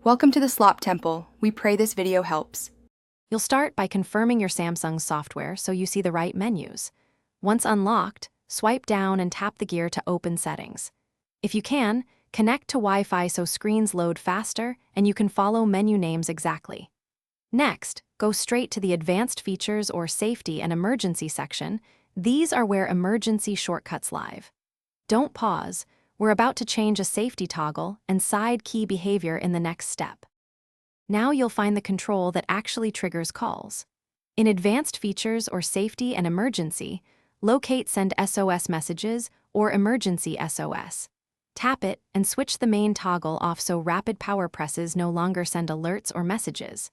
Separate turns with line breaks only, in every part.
Welcome to the Slop Temple. We pray this video helps.
You'll start by confirming your Samsung's software so you see the right menus. Once unlocked, swipe down and tap the gear to open settings. If you can, connect to Wi-Fi so screens load faster and you can follow menu names exactly. Next, go straight to the Advanced Features or Safety and Emergency section. These are where emergency shortcuts live. Don't pause. We're about to change a safety toggle and side key behavior in the next step. Now you'll find the control that actually triggers calls. In Advanced Features or Safety and Emergency, locate Send SOS Messages or Emergency SOS. Tap it and switch the main toggle off so rapid power presses no longer send alerts or messages.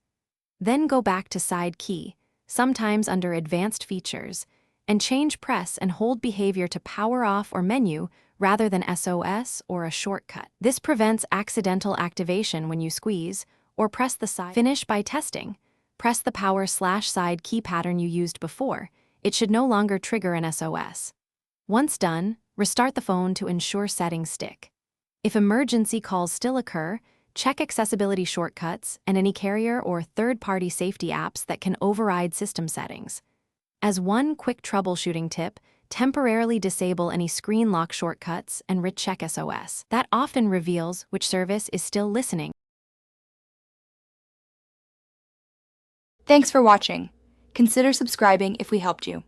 Then go back to Side Key, sometimes under Advanced Features, and change press and hold behavior to Power Off or Menu rather than SOS or a shortcut. This prevents accidental activation when you squeeze or press the side. Finish by testing. Press the power/side key pattern you used before. It should no longer trigger an SOS. Once done, restart the phone to ensure settings stick. If emergency calls still occur, check accessibility shortcuts and any carrier or third-party safety apps that can override system settings. As one quick troubleshooting tip, temporarily disable any screen lock shortcuts and recheck SOS. That often reveals which service is still listening.
Thanks for watching. Consider subscribing if we helped you.